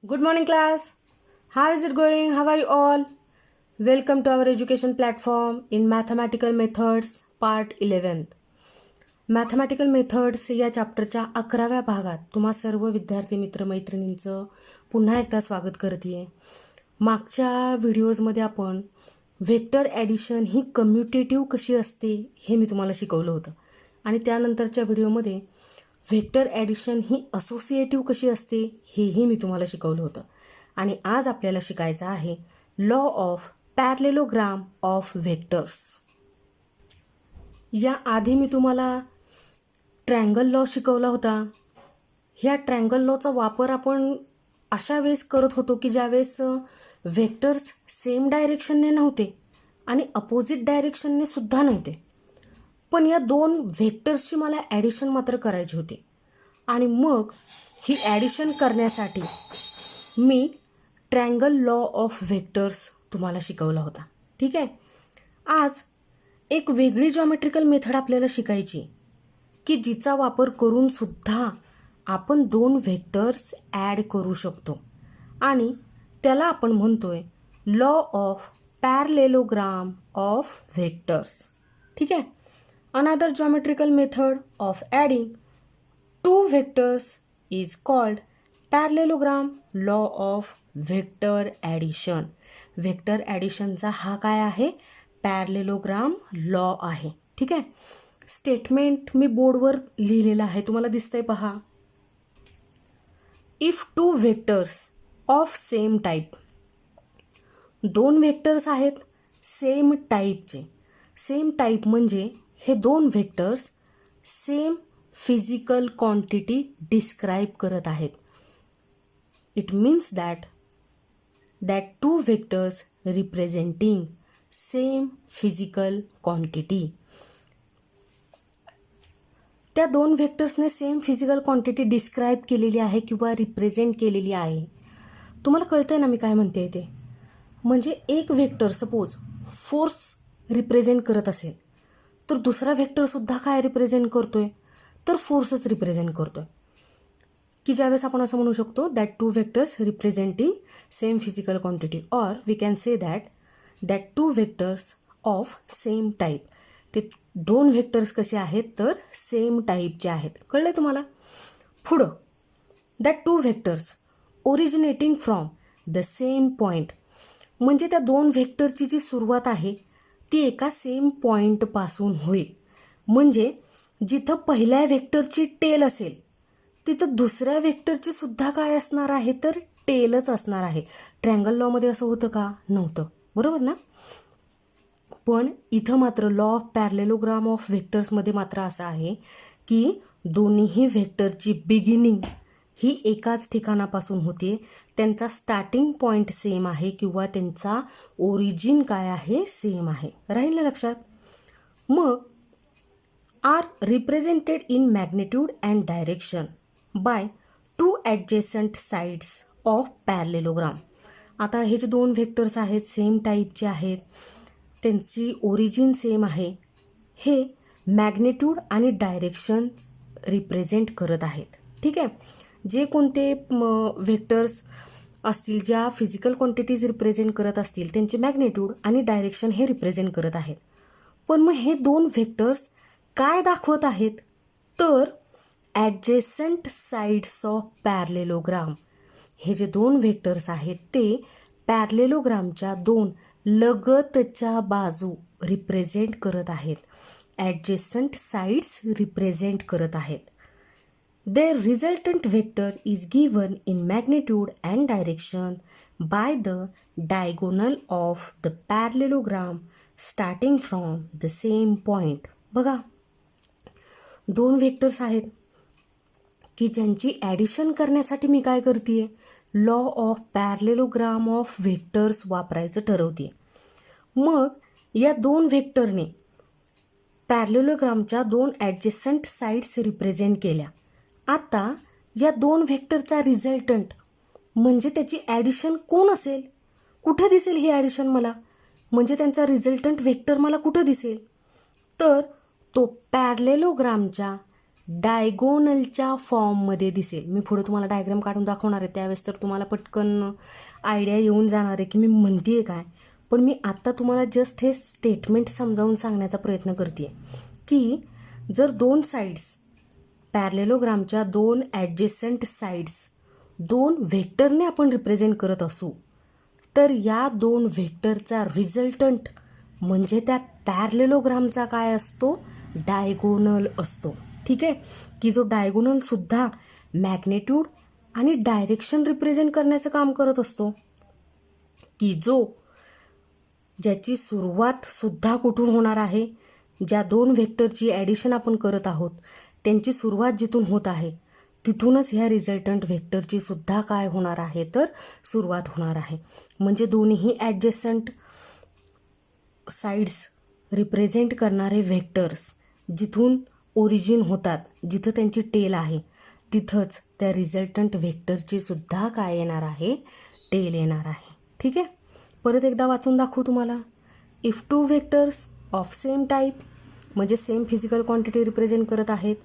Good morning, class. How is it going? How are you all? Welcome to our education platform in Mathematical Methods Part 11. Mathematical methods या चॅप्टरच्या 11व्या भागात तुम्हा सर्व विद्यार्थी मित्रमैत्रिणींचं पुन्हा एकदा स्वागत करते. मागच्या व्हिडिओजमध्ये आपण व्हेक्टर ॲडिशन ही कम्युटेटिव्ह कशी असते हे मी तुम्हाला शिकवलं होतं आणि त्यानंतरच्या व्हिडिओमध्ये व्हेक्टर ॲडिशन ही असोसिएटिव्ह कशी असते हेही मी तुम्हाला शिकवलं होतं. आणि आज आपल्याला शिकायचं आहे law of parallelogram of vectors. या आधी मी तुम्हाला ट्रँगल लॉ शिकवला होता. ह्या ट्रँगल लॉचा वापर आपण अशा वेळेस करत होतो की ज्यावेळेस व्हेक्टर्स सेम डायरेक्शनने नव्हते आणि अपोजिट डायरेक्शनने सुद्धा नव्हते, पण या दोन व्हेक्टर्सची मला ॲडिशन मात्र करायची होती. आणि मग ही ॲडिशन करण्यासाठी मी ट्रँगल लॉ ऑफ व्हेक्टर्स तुम्हाला शिकवला होता. ठीक आहे. आज एक वेगळी जॉमेट्रिकल मेथड आपल्याला शिकायची की जिचा वापर करून सुद्धा आपण दोन व्हेक्टर्स ॲड करू शकतो आणि त्याला आपण म्हणतोय law of parallelogram of vectors. ठीक आहे. Another geometrical method of adding two vectors is called parallelogram law of vector addition. Vector ॲडिशनचा हा काय आहे? पॅरलेलोग्राम लॉ आहे. ठीक आहे. स्टेटमेंट मी बोर्डवर लिहिलेलं आहे, तुम्हाला दिसतंय पहा. If two vectors of same type, दोन व्हेक्टर्स आहेत सेम टाईपचे. सेम टाईप म्हणजे हे दोन vectors same physical quantity describe करत आहेत. It means that two vectors representing same physical quantity. त्या दोन व्हेक्टर्सने सेम फिजिकल क्वांटिटी डिस्क्राईब केलेली आहे किंवा रिप्रेझेंट केलेली आहे. तुम्हाला कळतंय ना मी काय म्हणते ते? म्हणजे एक व्हेक्टर सपोज फोर्स रिप्रेझेंट करत असेल तर दुसरा व्हेक्टरसुद्धा काय रिप्रेझेंट करतोय? तर फोर्सच रिप्रेझेंट करतोय. की ज्यावेळेस आपण असं म्हणू शकतो that two vectors representing same physical quantity, or we can say that two vectors of same type. ते दोन व्हेक्टर्स कसे आहेत? तर सेम टाईपचे आहेत. कळलंय तुम्हाला? पुढं that two vectors originating from the same point, म्हणजे त्या दोन व्हेक्टरची जी सुरुवात आहे ती एका सेम पॉईंटपासून होईल. म्हणजे जिथं पहिल्या व्हेक्टरची टेल असेल तिथं दुसऱ्या व्हेक्टरची सुद्धा काय असणार आहे? तर टेलच असणार आहे. ट्रँगल लॉमध्ये असं होतं का? नव्हतं. बरोबर ना? पण इथं मात्र लॉ ऑफ पॅरलेलोग्राम ऑफ व्हेक्टर्समध्ये मात्र असं आहे की दोन्हीही व्हेक्टरची बिगिनिंग ही एकाच ठिकाणापासून होते. त्यांचा स्टार्टिंग पॉईंट सेम आहे किंवा त्यांचा ओरिजिन काय आहे? सेम आहे. राहील ना लक्षात? मग are represented in magnitude and direction by two adjacent sides of parallelogram. आता हे जे दोन व्हेक्टर्स आहेत सेम टाईपचे आहेत, त्यांची ओरिजिन सेम आहे, हे मॅग्निट्यूड आणि डायरेक्शन रिप्रेझेंट करत आहेत. ठीक आहे. जे कोणते व्हेक्टर्स असतील ज्या फिजिकल क्वांटिटीज रिप्रेझेंट करत असतील त्यांचे मॅग्निट्यूड आणि डायरेक्शन हे रिप्रेझेंट करत आहेत. पण मग हे दोन व्हेक्टर्स काय दाखवत आहेत? तर ॲडजेसंट साईड्स ऑफ पॅरलेलोग्राम. हे जे दोन व्हेक्टर्स आहेत ते पॅरलेलोग्रामच्या दोन लगतच्या बाजू रिप्रेझेंट करत आहेत. ॲडजेसंट साईड्स रिप्रेझेंट करत आहेत. Their resultant vector is given in magnitude and direction by the diagonal of the parallelogram starting from the same point. बघा, दोन व्हेक्टर्स आहेत की ज्यांची ॲडिशन करण्यासाठी मी काय करते? Law of parallelogram of vectors वापरायचं ठरवते. मग या दोन व्हेक्टरने पॅरलेलोग्रामच्या दोन ॲडजेसंट साईड्स रिप्रेझेंट केल्या. आता या दोन व्हेक्टरचा रिझल्टंट म्हणजे त्याची ॲडिशन कोण असेल? कुठे दिसेल ही ॲडिशन मला? म्हणजे त्यांचा रिझल्टंट व्हेक्टर मला कुठं दिसेल? तर तो पॅरलेलोग्रामच्या डायगोनलच्या फॉर्ममध्ये दिसेल. मी पुढे तुम्हाला डायग्राम काढून दाखवणार आहे, त्यावेळेस तर तुम्हाला पटकन आयडिया येऊन जाणार आहे की मी म्हणते आहे काय. पण मी आत्ता तुम्हाला जस्ट हे स्टेटमेंट समजावून सांगण्याचा प्रयत्न करते की जर दोन साईड्स पॅरलेलोग्रामच्या दोन ॲडजेसंट साईड्स दोन व्हेक्टरने आपण रिप्रेझेंट करत असू, तर या दोन व्हेक्टरचा रिझल्टंट म्हणजे त्या पॅरलेलोग्रामचा काय असतो, डायगोनल असतो. ठीक आहे, की जो डायगोनलसुद्धा मॅग्नेट्यूड आणि डायरेक्शन रिप्रेझेंट करण्याचं काम करत असतो, की ज्याची सुरुवातसुद्धा कुठून होणार आहे, ज्या दोन व्हेक्टरची ॲडिशन आपण करत आहोत त्यांची सुरुवात जिथून होत आहे तिथूनच ह्या रिझल्टंट व्हेक्टरची सुद्धा काय होणार आहे, तर सुरुवात होणार आहे. म्हणजे दोन्ही ॲडजेसंट साईड्स रिप्रेझेंट करणारे व्हेक्टर्स जिथून ओरिजिन होतात, जिथं त्यांची टेल आहे, तिथंच त्या रिझल्टंट व्हेक्टरची सुद्धा काय येणार आहे, टेल येणार आहे. ठीक आहे, परत एकदा वाचून दाखवू तुम्हाला. If two vectors of same type म्हणजे सेम फिजिकल क्वांटिटी रिप्रेझेंट करत आहेत,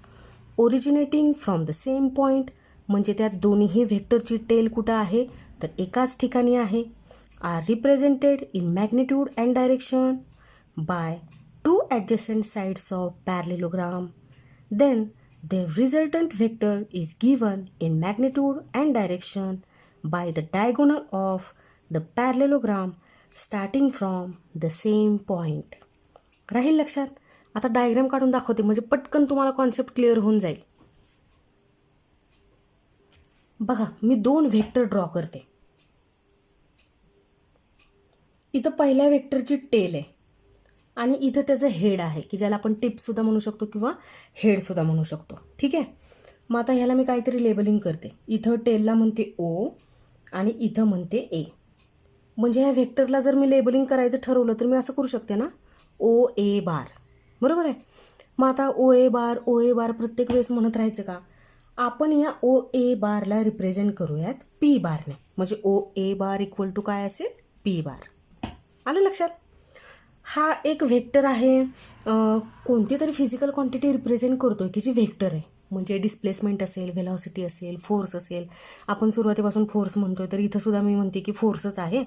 originating from the same point म्हणजे त्या दोन्ही व्हेक्टरची टेल कुठं आहे, तर एकाच ठिकाणी आहे, are represented in magnitude and direction by two adjacent sides of parallelogram, then the resultant vector is given in magnitude and direction by the diagonal of the parallelogram starting from the same point. राहील लक्षात. आता diagram काढून दाखवते म्हणजे पटकन तुम्हाला concept clear होऊन जाईल. बघा, मी दोन व्हेक्टर ड्रॉ करते. इथं पहिल्या व्हेक्टरची टेल आहे आणि इथं त्याचं हेड आहे, की ज्याला आपण टिपसुद्धा म्हणू शकतो किंवा हेडसुद्धा म्हणू शकतो. ठीक आहे, मग आता ह्याला मी काहीतरी लेबलिंग करते. इथं टेलला म्हणते ओ आणि इथं म्हणते ए. म्हणजे ह्या व्हेक्टरला जर मी लेबलिंग करायचं ठरवलं तर मी असं करू शकते ना, ओ ए बार. बरोबर आहे. मग आता ओ ए बार प्रत्येक वेळेस म्हणत राहायचं का, आपण या ओ ए बारला रिप्रेझेंट करूयात पी बारने. म्हणजे ओ ए बार इक्वल टू काय असेल, पी बार. आलं लक्षात. हा एक व्हेक्टर आहे, कोणती तरी फिजिकल क्वांटिटी रिप्रेझेंट करतो आहे की जी व्हेक्टर आहे. म्हणजे डिस्प्लेसमेंट असेल, व्हेलॉसिटी असेल, फोर्स असेल. आपण सुरुवातीपासून फोर्स म्हणतो आहे, तर इथंसुद्धा मी म्हणते की फोर्सच आहे.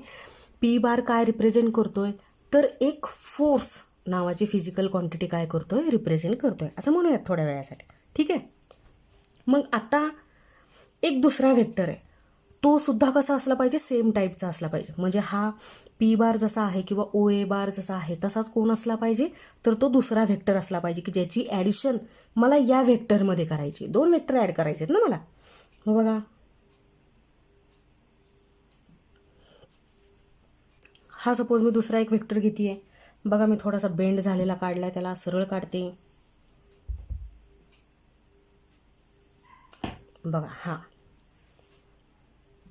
पी बार काय रिप्रेझेंट करतो आहे, तर एक फोर्स नावाची फिजिकल क्वांटिटी काय करतो आहे, रिप्रेझेंट करतो आहे, असं म्हणूयात थोड्या वेळासाठी. ठीक आहे, मग आता एक दुसरा व्हेक्टर आहे, तो सुद्धा कसा असला पाहिजे, सेम टाईपचा असला पाहिजे. म्हणजे हा पी बार जसा आहे किंवा ओ ए बार जसा आहे तसाच कोण असला पाहिजे, तर तो दुसरा व्हेक्टर असला पाहिजे की ज्याची ॲडिशन मला या व्हेक्टरमध्ये करायची. दोन व्हेक्टर ॲड करायचे आहेत ना मला. मग बघा, हा सपोज मी दुसरा एक व्हेक्टर घेते आहे. बघा, मी थोडासा बेंड झालेला काढला आहे, त्याला सरळ काढते. बघा, हा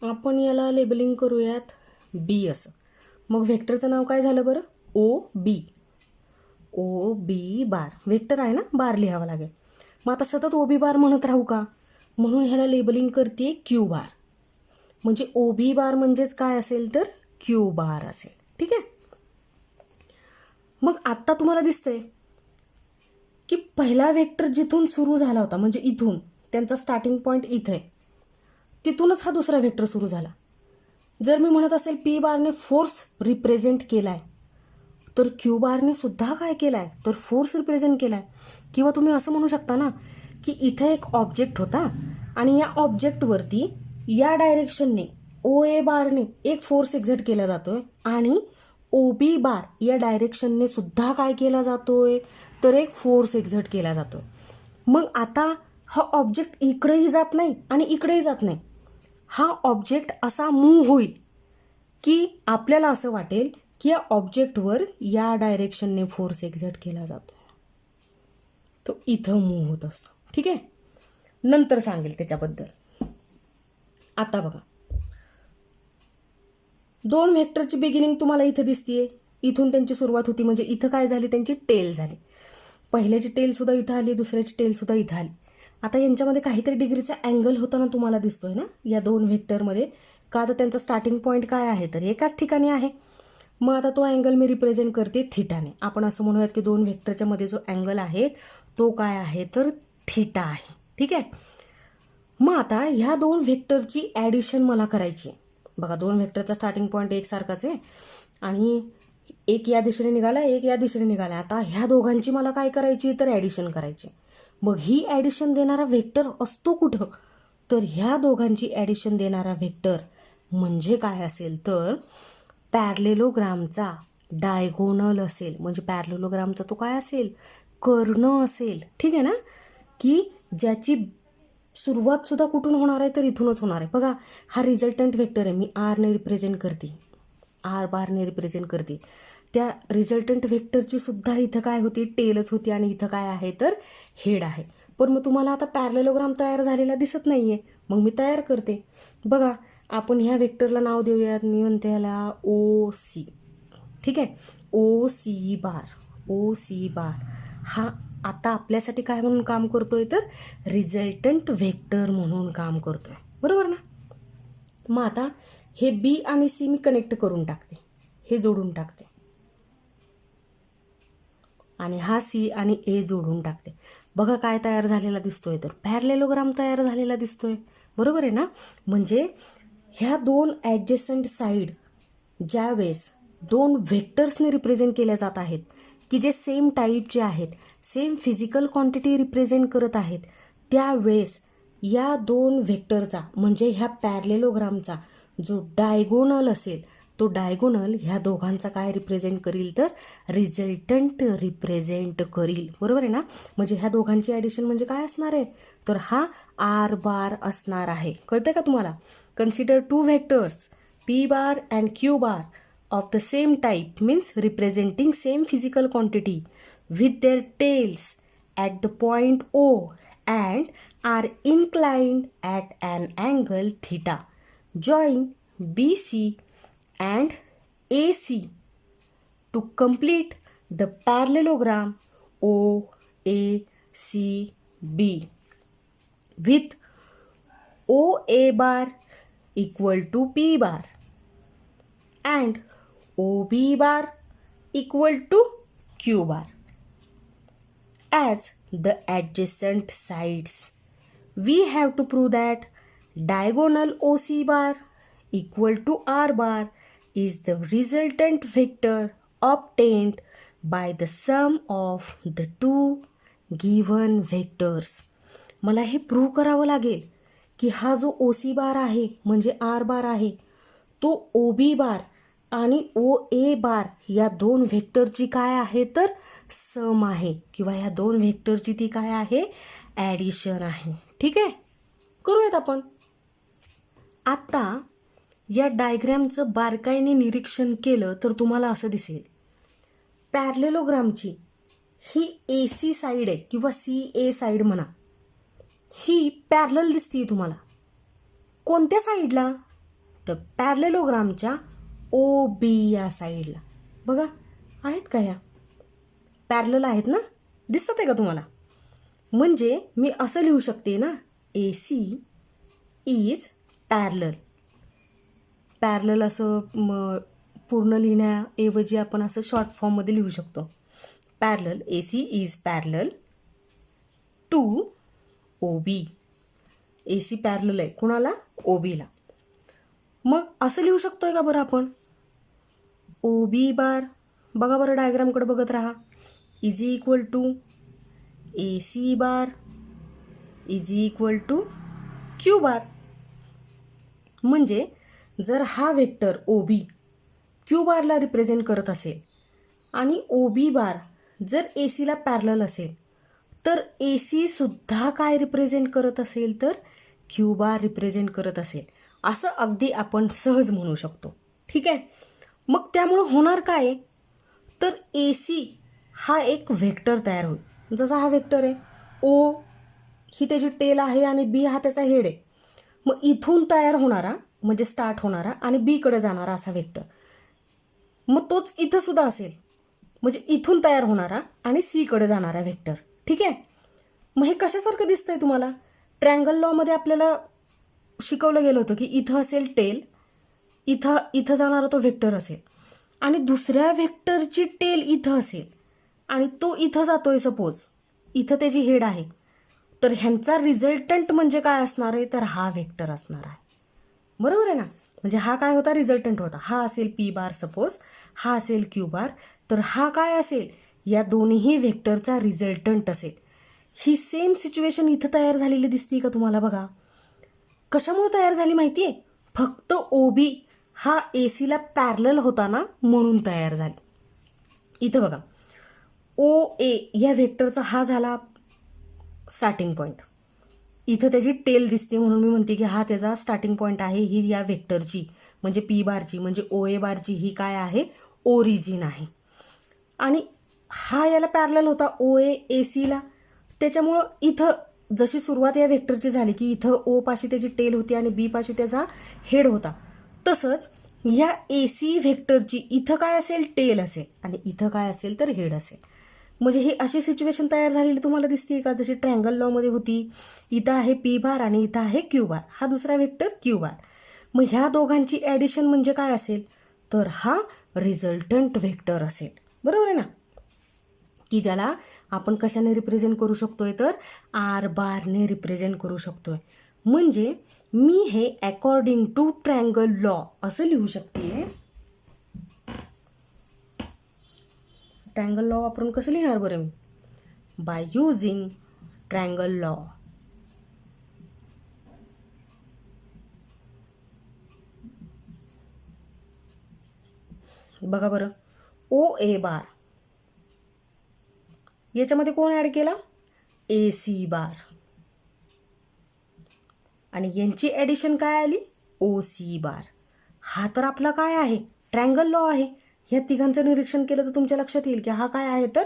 आपण याला लेबलिंग करूयात बी असं. मग व्हेक्टरचं नाव काय झालं बरं, ओ बी बार. व्हेक्टर आहे ना, बार लिहावं लागेल. मग आता सतत ओ बी बार म्हणत राहू का, म्हणून ह्याला लेबलिंग करते क्यू बार. म्हणजे ओ बी बार म्हणजेच काय असेल, तर क्यू बार असेल. ठीक आहे, मग आत्ता तुम्हाला दिसतंय की पहिला व्हेक्टर जिथून सुरू झाला होता, म्हणजे इथून त्यांचा स्टार्टिंग पॉईंट इथं आहे, तिथूनच हा दुसरा व्हेक्टर सुरू झाला. जर मी म्हणत असेल पी बारने फोर्स रिप्रेझेंट केला आहे, तर क्यू बारने सुद्धा काय केला आहे, तर फोर्स रिप्रेझेंट केला आहे. किंवा तुम्ही असं म्हणू शकता ना, की इथं एक ऑब्जेक्ट होता आणि या ऑब्जेक्टवरती या डायरेक्शनने ओ ए बारने एक फोर्स एक्झर्ट केला जातोय आणि ओ बी बार या डायरेक्शनने सुद्धा काय केला जातोय, तर एक फोर्स एक्झर्ट केला जातोय. मग आता हा ऑब्जेक्ट इकडेही जात नाही आणि इकडेही जात नाही. हा ऑब्जेक्ट असा मूव्ह होईल की आपल्याला असं वाटेल की या ऑब्जेक्टवर या डायरेक्शनने फोर्स एक्झर्ट केला जातो, तो इथं मूव्ह होत असतो. ठीक आहे, नंतर सांगेल त्याच्याबद्दल. आता बघा, दोन व्हेक्टरची बिगिनिंग तुम्हाला इथं दिसतीये. इथून त्यांची सुरुवात होती, म्हणजे इथं काय झाली, त्यांची टेल झाली. पहिल्याची टेलसुद्धा इथं आली, दुसऱ्याची टेलसुद्धा इथं आली. आता यांच्यामध्ये काहीतरी डिग्रीचा अँगल होताना तुम्हाला दिसतोय ना या दोन व्हेक्टरमध्ये. का, तर त्यांचा स्टार्टिंग पॉईंट काय आहे, तर एकाच ठिकाणी आहे. मग आता तो अँगल मी रिप्रेझेंट करते थिटाने. आपण असं म्हणूयात की दोन व्हेक्टरच्या मध्ये जो अँगल आहे तो काय आहे, तर थीटा आहे. ठीक आहे. मग आता ह्या दोन व्हेक्टरची ॲडिशन मला करायची. बघा, दोन व्हेक्टरचा स्टार्टिंग पॉईंट एकसारखाच आहे आणि एक या दिशेने निघाला, एक या दिशेने निघाला. आता ह्या दोघांची मला काय करायची तर ॲडिशन करायची. मग ही ॲडिशन देणारा व्हेक्टर असतो कुठं तर ह्या दोघांची ॲडिशन देणारा व्हेक्टर म्हणजे काय असेल तर पॅरलेलोग्रामचा डायगोनल असेल. म्हणजे पॅरलेलोग्रामचा तो काय असेल कर्ण असेल. ठीक आहे ना, की ज्याची सुरुवात सुद्धा कुठून होणार आहे तर इथूनच होणार आहे. बघा, हा रिझल्टंट व्हेक्टर आहे, मी आरने रिप्रेझेंट करते, आर बारने रिप्रेझेंट करते. त्या रिझल्टंट व्हेक्टरची सुद्धा इथं काय होती टेलच होती आणि इथं काय आहे तर हेड आहे. पण मग तुम्हाला आता पॅरलेलोग्राम तयार झालेला दिसत नाही आहे, मग मी तयार करते. बघा, आपण ह्या व्हेक्टरला नाव देऊयात, मी म्हणते ह्याला ओ सी. ठीक आहे, ओ सी बार. ओ सी बार हा आता आपल्यासाठी काय म्हणून काम करतोय तर रिझल्टंट व्हेक्टर म्हणून काम करतोय. बरोबर ना. मग आता हे बी आणि सी मी कनेक्ट करून टाकते, हे जोडून टाकते आणि हा सी आणि ए जोडून टाकते. बघा काय तयार झालेला दिसतोय तर पॅरलेलोग्राम तयार झालेला दिसतोय. बरोबर आहे ना. म्हणजे ह्या दोन ॲडजस्टंट साईड ज्यावेळेस दोन व्हेक्टर्सने रिप्रेझेंट केल्या जात आहेत की जे सेम टाईपचे आहेत, सेम फिजिकल क्वांटिटी रिप्रेझेंट करत आहेत, त्यावेळेस या दोन व्हेक्टरचा म्हणजे ह्या पॅरलेलोग्रामचा जो डायगोनल असेल तो डायगोनल ह्या दोघांचा काय रिप्रेझेंट करील तर रिझल्टंट रिप्रेझेंट करील. बरोबर आहे ना. म्हणजे ह्या दोघांची ॲडिशन म्हणजे काय असणार आहे तर हा आर बार असणार आहे. कळतंय का तुम्हाला. Consider two vectors P bar and Q bar of the same type means representing same physical quantity with their tails at the point O and are inclined at an angle theta. Join BC and AC to complete the parallelogram OACB with OA bar equal to P bar and OB bar equal to Q bar as the adjacent sides. We have to prove that diagonal OC bar equal to R bar is the resultant vector obtained by the sum of the two given vectors. मला हे prove करावं लागेल की हा जो OC बार आहे म्हणजे R बार आहे तो OB बार आणि OA बार या दोन व्हेक्टरची काय आहे तर सम आहे किंवा या दोन व्हेक्टरची ती काय आहे ॲडिशन आहे. ठीक आहे, करूयात आपण. आता या डायग्रॅमचं बारकाईने निरीक्षण केलं तर तुम्हाला असं दिसेल पॅरलेलोग्रामची ही AC साईड आहे किंवा CA साईड म्हणा, ही पॅरलल दिसते तुम्हाला. कोणत्या साईडला तर पॅरलेलोग्रामच्या OB या साईडला. बघा आहेत का ह्या पॅरलल आहेत ना, दिसत आहे का तुम्हाला. म्हणजे मी असं लिहू शकते ना AC इज पॅरलल. पॅरलल असं पूर्ण लिहिण्याऐवजी आपण असं शॉर्ट फॉर्ममध्ये लिहू शकतो. Parallel AC is parallel to OB. AC parallel आहे कुणाला OBला. मग असं लिहू शकतोय का बरं आपण OB बार. बघा बरं डायग्रामकडे बघत राहा. Is equal to AC bar is equal to Q bar. म्हणजे जर हा व्हेक्टर OB Q बारला रिप्रेझेंट करत असेल आणि OB बार जर ACला पॅरलल असेल तर AC सुद्धा काय रिप्रेझेंट करत असेल तर Q बार रिप्रेझेंट करत असेल, असं अगदी आपण सहज म्हणू शकतो. ठीक आहे. मग त्यामुळं होणार काय तर AC हा एक व्हेक्टर तयार होईल. जसा हा व्हेक्टर आहे O ही त्याची टेल आहे आणि B हा त्याचा हेड आहे. मग इथून तयार होणारा म्हणजे स्टार्ट होणारा आणि Bकडे जाणारा असा व्हेक्टर, मग तोच इथं सुद्धा असेल म्हणजे इथून तयार होणारा आणि Cकडे जाणारा व्हेक्टर. ठीक आहे. मग हे कशासारखं दिसतंय तुम्हाला. ट्रायंगल लॉमध्ये आपल्याला शिकवलं गेलं होतं की इथं असेल टेल, इथं जाणारा तो व्हेक्टर असेल आणि दुसऱ्या व्हेक्टरची टेल इथं असेल आणि तो इथं जातोय. सपोज इथं त्याची हेड आहे, तर ह्यांचा रिझल्टंट म्हणजे काय असणार आहे, तर हा व्हेक्टर असणार आहे. बरोबर आहे ना. म्हणजे हा काय होता, रिझल्टंट होता. हा असेल पी बार सपोज, हा असेल क्यू बार, तर हा काय असेल, या दोन्ही व्हेक्टरचा रिझल्टंट असेल. ही सेम सिच्युएशन इथं तयार झालेली दिसते का तुम्हाला? बघा कशामुळे तयार झाली माहिती आहे, फक्त ओबी हा एसीला पॅरलल होता ना, म्हणून तयार झाली. इथं बघा ओ ए या व्हेक्टरचा हा झाला स्टार्टिंग पॉईंट, इथं त्याची टेल दिसते म्हणून मी म्हणते की हा त्याचा स्टार्टिंग पॉईंट आहे. ही या व्हेक्टरची म्हणजे पी बारची म्हणजे ओ ए बारची ही काय आहे, ओरिजिन आहे. आणि हा याला पॅरलल होता ओ ए ए सीला, त्याच्यामुळं इथं जशी सुरुवात या व्हेक्टरची झाली की इथं ओ पाशी त्याची टेल होती आणि बी पाशी त्याचा हेड होता, तसंच या ए सी व्हेक्टरची इथं काय असेल, टेल असेल आणि इथं काय असेल तर हेड असेल. म्हणजे ही अशी सिच्युएशन तयार झालेली तुम्हाला दिसते का, जशी ट्रायंगल लॉमध्ये होती. इथं आहे पी बार आणि इथं आहे क्यू बार, हा दुसरा व्हेक्टर क्यू बार. मग ह्या दोघांची ॲडिशन म्हणजे काय असेल, तर हा रिझल्टंट व्हेक्टर असेल. बरोबर आहे ना, की ज्याला आपण कशाने रिप्रेझेंट करू शकतोय, तर आर बारने रिप्रेझेंट करू शकतोय. म्हणजे मी हे अकॉर्डिंग टू ट्रायंगल लॉ असं लिहू शकते. ट्रायंगल लॉ वापरून कसं लिहिणार बरं मी, बाय युझिंग ट्रायंगल लॉ. बघा बरं, ओ ए बार याच्यामध्ये कोण ॲड केला, ए सी बार, आणि यांची ॲडिशन काय आली, ओ सी बार. हा तर आपला काय आहे, ट्रायंगल लॉ आहे. ह्या तिघांचं निरीक्षण केलं तर तुमच्या लक्षात येईल की हा काय आहे, तर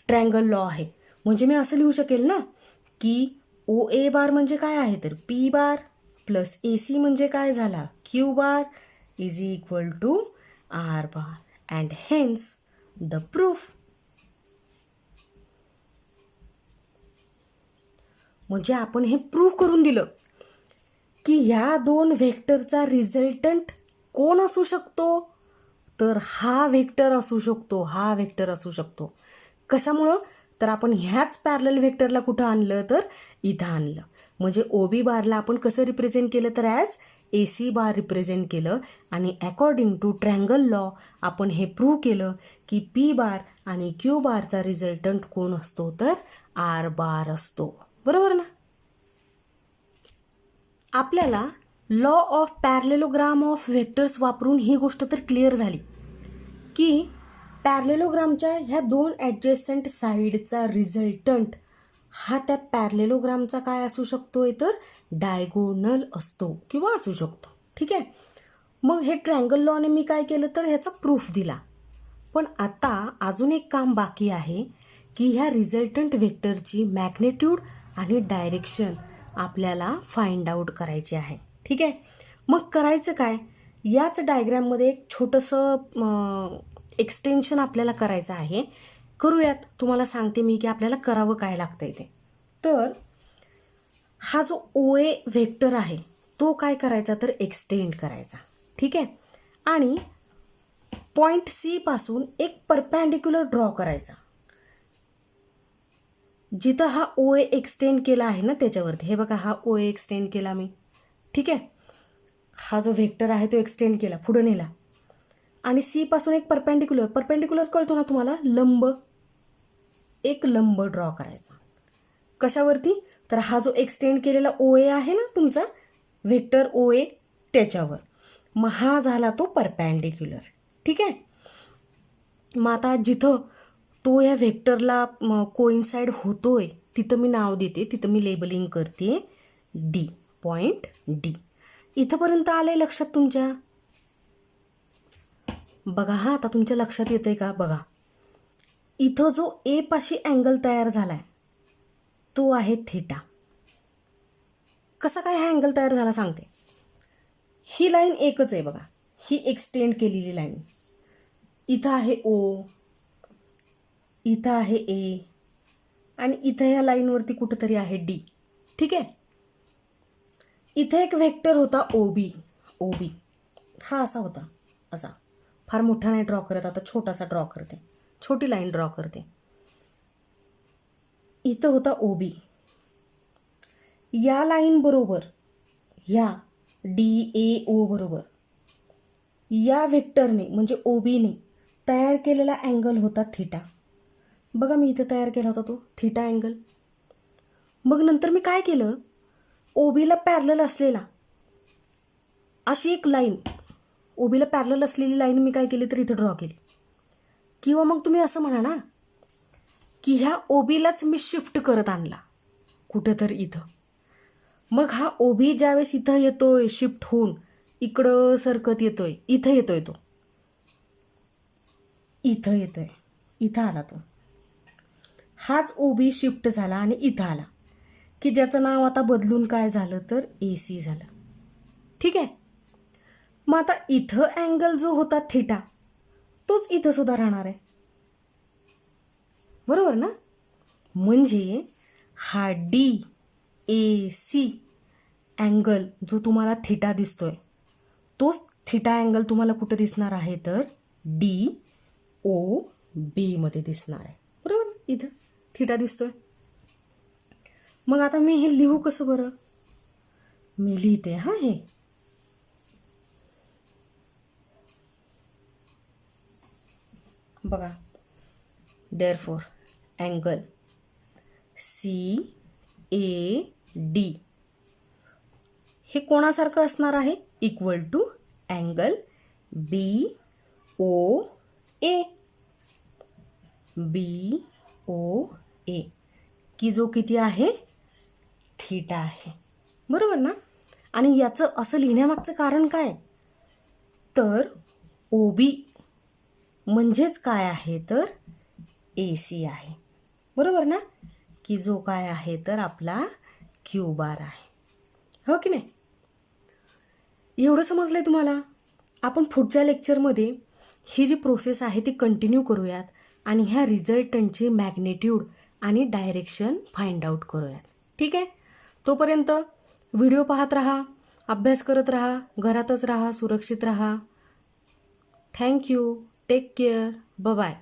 ट्रायंगल लॉ आहे. म्हणजे मी असं लिहू शकेल ना की ओ ए बार म्हणजे काय आहे, तर P bar plus A C म्हणजे काय झाला, Q bar is equal to R bar, and hence the proof. म्हणजे आपण हे प्रूव्ह करून दिलं की ह्या दोन व्हेक्टरचा रिझल्टंट कोण असू शकतो, तर हा व्हेक्टर असू शकतो, हा व्हेक्टर असू शकतो. कशामुळं, तर आपण ह्याच पॅरलल व्हेक्टरला कुठं आणलं, तर इथं आणलं. म्हणजे ओ बी बारला आपण कसं रिप्रेझेंट केलं, तर ॲज ए सी बार रिप्रेझेंट केलं. आणि अकॉर्डिंग टू ट्रायंगल लॉ आपण हे प्रूव्ह केलं की पी बार आणि क्यू बारचा रिझल्टंट कोण असतो, तर आर बार असतो. बरोबर ना. आपल्याला law of parallelogram of vectors वापरून ही गोष्ट तर क्लिअर झाली की पॅरलेलोग्रामच्या ह्या दोन ॲडजस्टंट साईडचा रिझल्टंट हा त्या पॅरलेलोग्रामचा काय असू शकतोय, तर डायगोनल असतो किंवा असू शकतो. ठीक आहे. मग हे ट्रायंगल लॉने मी काय केलं, तर ह्याचा प्रूफ दिला. पण आता अजून एक काम बाकी आहे की ह्या रिझल्टंट व्हेक्टरची मॅग्नेट्यूड आणि डायरेक्शन आपल्याला फाइंड आउट करायची आहे. ठीक आहे. मग करायचं काय, याच डायग्रॅममध्ये एक छोटंसं एक्सटेन्शन आपल्याला करायचं आहे. करूयात. तुम्हाला सांगते मी की आपल्याला करावं काय लागतंय ते. तर हा जो ओ ए व्हेक्टर आहे तो काय करायचा, तर एक्सटेंड करायचा. ठीक आहे. आणि पॉईंट सी पासून एक परपॅन्डिक्युलर ड्रॉ करायचा, जिथं हा ओ ए एक्सटेंड केला आहे ना त्याच्यावरती. हे बघा, हा ओ ए एक्सटेंड केला मी. ठीक आहे. हा जो व्हेक्टर आहे तो एक्सटेंड केला, पुढे नेला, आणि सी पासून एक परपेंडिक्युलर कळतो ना तुम्हाला, लंब, एक लंब ड्रॉ करायचा. कशावरती, तर हा जो एक्सटेंड केलेला ओ ए आहे ना तुमचा व्हेक्टर ओ ए, त्याच्यावर. मग हा झाला तो परपॅन्डिक्युलर. ठीक आहे. मग आता जिथं तो या व्हेक्टरला कोइन्साइड होतोय तिथं मी नाव देते, तिथं मी लेबलिंग करते डी, पॉईंट डी. इथंपर्यंत आलंय लक्षात तुमच्या? बघा, हा आता तुमच्या लक्षात येतंय का, बघा इथं जो ए पाशी अँगल तयार झालाय तो आहे थीटा. कसा काय हा अँगल तयार झाला सांगते. ही लाईन एकच आहे बघा, ही एक्सटेंड केलेली लाईन. इथं आहे ओ, इथं आहे ए, आणि इथं ह्या लाईनवरती कुठंतरी आहे डी. ठीक आहे. इथे एक व्हेक्टर होता ओबी. ओबी हा असा होता, असा. फार मोठा नाही ड्रॉ करत, आता छोटासा ड्रॉ करते, छोटी लाईन ड्रॉ करते. इथं होता ओबी. या लाईन बरोबर, ह्या DAO बरोबर या व्हेक्टरने म्हणजे OBने तयार केलेला अँगल होता थिटा. बघा मी इथे तयार केला होता तो थिटा अँगल. मग नंतर मी काय केलं, OBला पॅरलल असलेला अशी एक लाईन, OBला पॅरलल असलेली लाईन मी काय केली तर इथं ड्रॉ केली. किंवा मग तुम्ही असं म्हणा ना की ह्या OBलाच मी शिफ्ट करत आणला कुठेतरी इथं. मग हा OB ज्यावेळेस इथं येतोय शिफ्ट होऊन इकडं सरकत येतोय, इथं येतोय तो, इथं येतोय, इथं आला तो. हाच OB शिफ्ट झाला आणि इथं आला की ज्याचं नाव आता बदलून काय झालं तर AC झालं. ठीक आहे. मग आता इथं अँगल जो होता थिटा तोच इथं सुद्धा राहणार आहे, बरोबर ना. म्हणजे हा DAC अँगल जो तुम्हाला थिटा दिसतोय तोच थिटा अँगल तुम्हाला कुठं दिसणार आहे तर DOB मध्ये दिसणार आहे, बरोबर. इथं थिटा दिसतोय. मग आता मी हे लिहू कसं बरं, मी लिहिते हा हे. बघा, देअरफॉर अँगल CAD हे कोणासारखं असणार आहे, इक्वल टू अँगल BOA की जो किती आहे, थिटा आहे, बरोबर ना. आणि याचं असं लिहिण्यामागचं कारण काय तर OB म्हणजेच काय आहे तर AC आहे, बरोबर ना. की जो काय आहे तर आपला Q बार आहे, हो की नाही. एवढं समजलंय तुम्हाला. आपण पुढच्या लेक्चरमध्ये ही जी प्रोसेस आहे ती कंटिन्यू करूयात आणि ह्या रिझल्टंटची मॅग्नेट्यूड आणि डायरेक्शन फाइंड आउट करूयात. ठीक आहे. तोपर्यंत व्हिडिओ पाहत राहा, अभ्यास करत राहा, घरातच राहा, सुरक्षित राहा. थँक्यू. Take care. बाय.